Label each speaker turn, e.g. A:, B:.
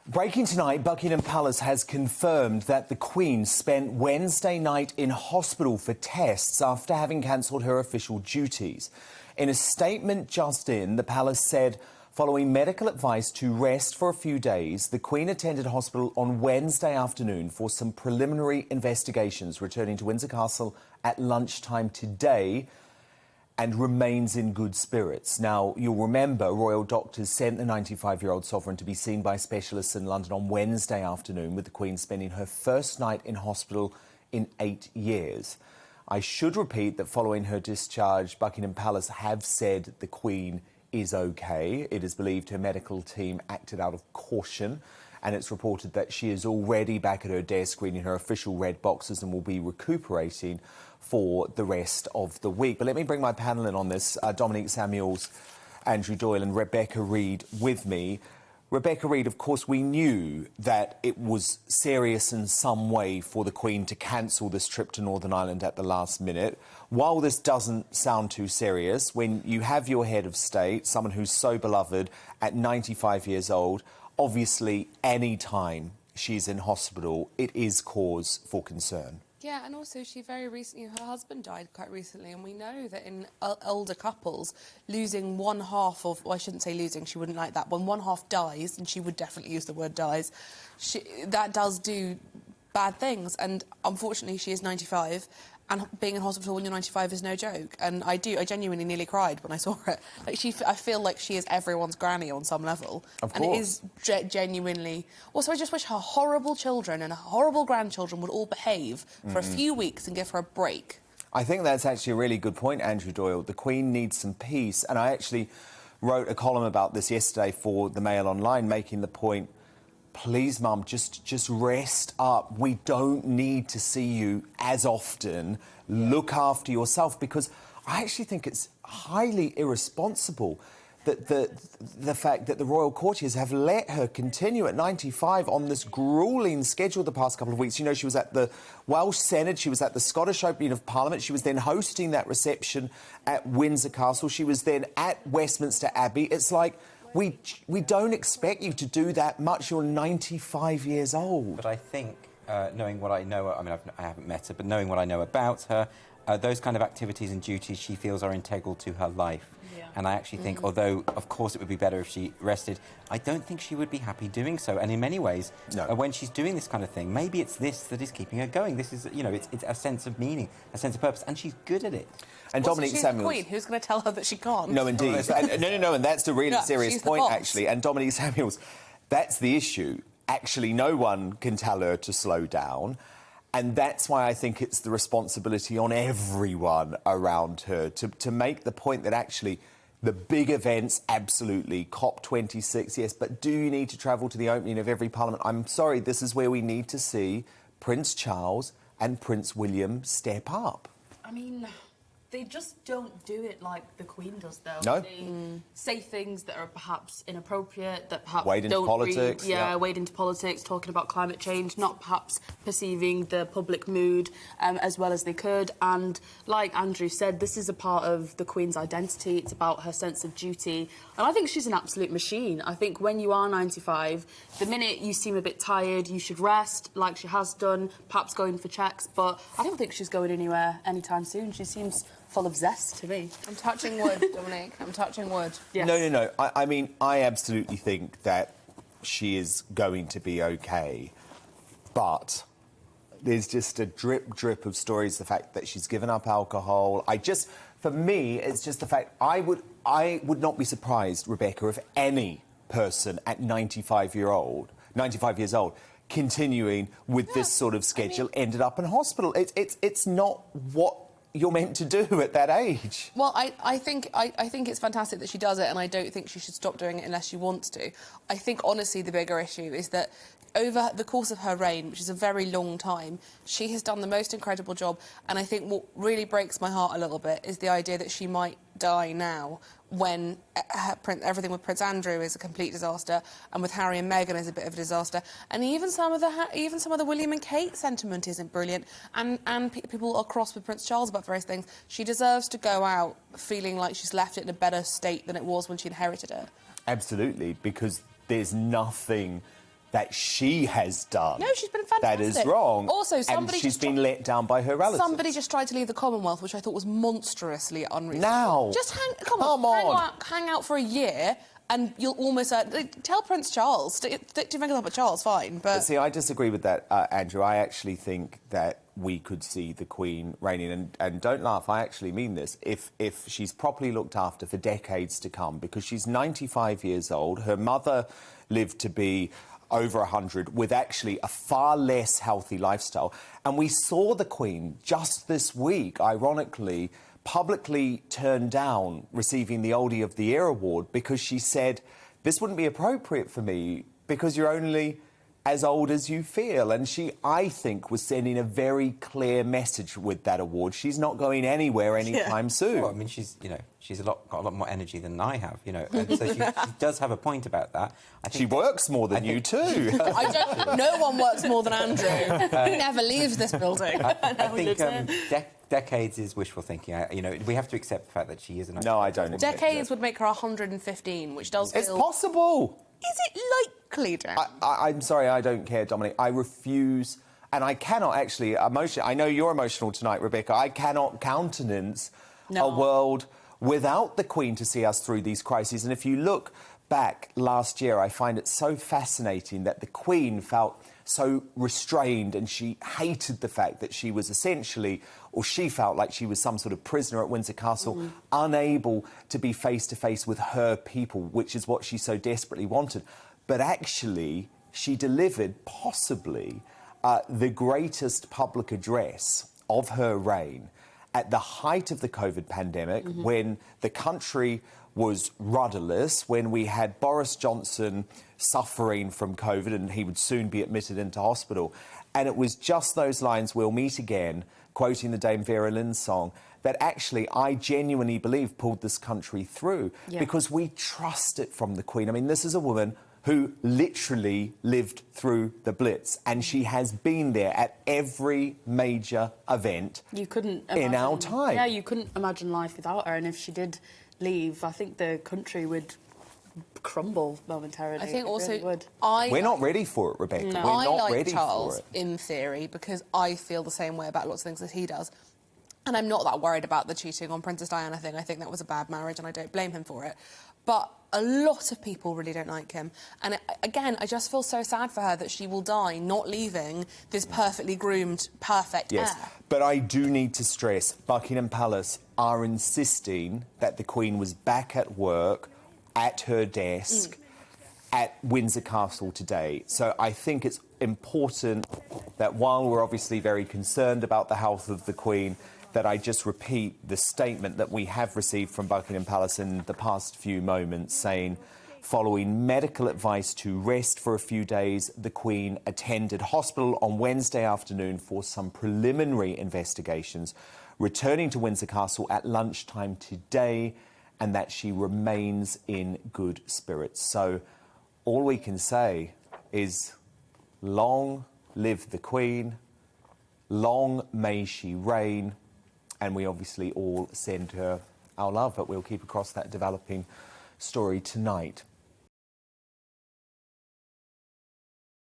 A: Breaking tonight, Buckingham Palace has confirmed that the Queen spent Wednesday night in hospital for tests after having cancelled her official duties. In a statement just in, the palace said, following medical advice to rest for a few days, the Queen attended hospital on Wednesday afternoon for some preliminary investigations, returning to Windsor Castle at lunchtime today, and remains in good spirits. Now, you'll remember royal doctors sent the 95-year-old sovereign to be seen by specialists in London on Wednesday afternoon, with the Queen spending her first night in hospital in 8 years. I should repeat that following her discharge, Buckingham Palace have said the Queen is OK. It is believed her medical team acted out of caution, and it's reported that she is already back at her desk reading her official red boxes and will be recuperating for the rest of the week. But let me bring my panel in on this. Dominique Samuels, Andrew Doyle and Rebecca Reid with me. Rebecca Reid, of course, we knew that it was serious in some way for the Queen to cancel this trip to Northern Ireland at the last minute. While this doesn't sound too serious, when you have your head of state, someone who's so beloved at 95 years old, obviously any time she's in hospital, it is cause for concern.
B: Yeah, and also she very recently, her husband died quite recently, and we know that in older couples, losing one half of, well, I shouldn't say losing, she wouldn't like that, when one half dies, and she would definitely use the word dies, that does do bad things, and unfortunately she is 95, and being in hospital when you're 95 is no joke. And I genuinely nearly cried when I saw her. Like, I feel like she is everyone's granny on some level.
A: Of course.
B: And it is genuinely... Also, I just wish her horrible children and her horrible grandchildren would all behave for a few weeks and give her a break.
A: I think that's actually a really good point, Andrew Doyle. The Queen needs some peace. And I actually wrote a column about this yesterday for the Mail Online, making the point, please, Mum, just rest up. We don't need to see you as often. Look after yourself, because I actually think it's highly irresponsible that the fact that the royal courtiers have let her continue at 95 on this gruelling schedule the past couple of weeks. You know, she was at the Welsh Senate, she was at the Scottish Opening of Parliament, she was then hosting that reception at Windsor Castle, she was then at Westminster Abbey. It's like, we don't expect you to do that much. You're 95 years old.
C: But I think, knowing what I know, I mean, I haven't met her, but knowing what I know about her, those kind of activities and duties she feels are integral to her life. Yeah. And I actually think, although, of course, it would be better if she rested, I don't think she would be happy doing so. And in many ways, when she's doing this kind of thing, maybe it's this that is keeping her going. This is, you know, it's a sense of meaning, a sense of purpose, and she's good at it.
A: And
B: well,
A: Dominique
B: so she's
A: Samuels...
B: the Queen. Who's going to tell her that she can't?
A: No, indeed. No, and that's the really serious point, actually. And Dominique Samuels, that's the issue. Actually, no one can tell her to slow down. And that's why I think it's the responsibility on everyone around her to make the point that actually the big events, absolutely, COP26, yes, but do you need to travel to the opening of every parliament? I'm sorry, this is where we need to see Prince Charles and Prince William step up.
D: I mean, they just don't do it like the Queen does, though.
A: No.
D: They say things that are perhaps inappropriate, that perhaps
A: wade into
D: don't
A: politics.
D: wade into politics, talking about climate change, not perhaps perceiving the public mood as well as they could. And like Andrew said, this is a part of the Queen's identity. It's about her sense of duty. And I think she's an absolute machine. I think when you are 95, the minute you seem a bit tired, you should rest, like she has done, perhaps going for checks. But I don't think she's going anywhere anytime soon. She seems full of zest to me.
B: I'm touching wood, Dominique. I'm touching wood.
D: Yes.
A: No. I mean, I absolutely think that she is going to be OK. But there's just a drip of stories, the fact that she's given up alcohol. For me, it's just the fact I would not be surprised, Rebecca, if any person at 95 years old, continuing with this sort of schedule, ended up in hospital. It's not what you're meant to do at that age.
B: Well, I think it's fantastic that she does it, and I don't think she should stop doing it unless she wants to. I think, honestly, the bigger issue is that over the course of her reign, which is a very long time, she has done the most incredible job, and I think what really breaks my heart a little bit is the idea that she might die now when everything with Prince Andrew is a complete disaster, and with Harry and Meghan is a bit of a disaster, and even some of the William and Kate sentiment isn't brilliant, and people are cross with Prince Charles about various things. She deserves to go out feeling like she's left it in a better state than it was when she inherited it.
A: Absolutely, because there's nothing that she has done.
B: No, she's been fantastic.
A: That is wrong.
B: Also, somebody
A: and she's been let down by her relatives.
B: Somebody just tried to leave the Commonwealth, which I thought was monstrously unreasonable.
A: Now,
B: just hang out for a year, and you'll almost tell Prince Charles. Stick your fingers up at Charles, fine. But
A: see, I disagree with that, Andrew. I actually think that we could see the Queen reigning, and don't laugh, I actually mean this, if she's properly looked after for decades to come, because she's 95 years old. Her mother lived to be over 100 with actually a far less healthy lifestyle. And we saw the Queen just this week, ironically, publicly turn down receiving the Oldie of the Year award because she said, this wouldn't be appropriate for me because you're only as old as you feel. And she, I think, was sending a very clear message with that award. She's not going anywhere anytime soon.
C: Well, I mean, she's got a lot more energy than I have, and so she does have a point about that. I think
A: she works more than you too.
B: No one works more than Andrew. He never leaves this building.
C: I think decades is wishful thinking. We have to accept the fact that she is an.
A: No, I don't.
B: Decades would make her 115, which does feel...
A: It's possible.
B: Is it likely, Dan?
A: I'm sorry, I don't care, Dominic. I refuse, and I cannot actually I know you're emotional tonight, Rebecca. I cannot countenance a world without the Queen to see us through these crises. And if you look back last year, I find it so fascinating that the Queen felt so restrained, and she hated the fact that she was essentially, or she felt like she was some sort of prisoner at Windsor Castle, unable to be face-to-face with her people, which is what she so desperately wanted. But actually, she delivered possibly the greatest public address of her reign at the height of the COVID pandemic, when the country was rudderless, when we had Boris Johnson suffering from COVID and he would soon be admitted into hospital. And it was just those lines, "We'll meet again," quoting the Dame Vera Lynn's song, that actually I genuinely believe pulled this country through because we trust it from the Queen. I mean, this is a woman who literally lived through the Blitz, and she has been there at every major event
D: you couldn't
A: in our time.
D: Yeah, you couldn't imagine life without her, and if she did leave, I think the country would crumble momentarily.
B: I think also...
D: Really would.
A: We're not ready for it, Rebecca.
D: No.
A: We're not
B: I like
A: ready
B: Charles,
A: for it.
B: in theory, because I feel the same way about lots of things that he does. And I'm not that worried about the cheating on Princess Diana thing. I think that was a bad marriage and I don't blame him for it. But a lot of people really don't like him. And again, I just feel so sad for her that she will die not leaving this perfectly groomed, perfect heir.
A: But I do need to stress, Buckingham Palace are insisting that the Queen was back at work, at her desk, at Windsor Castle today. So I think it's important that while we're obviously very concerned about the health of the Queen, that I just repeat the statement that we have received from Buckingham Palace in the past few moments, saying, following medical advice to rest for a few days, the Queen attended hospital on Wednesday afternoon for some preliminary investigations, returning to Windsor Castle at lunchtime today, and that she remains in good spirits. So all we can say is, long live the Queen, long may she reign, and we obviously all send her our love, but we'll keep across that developing story tonight.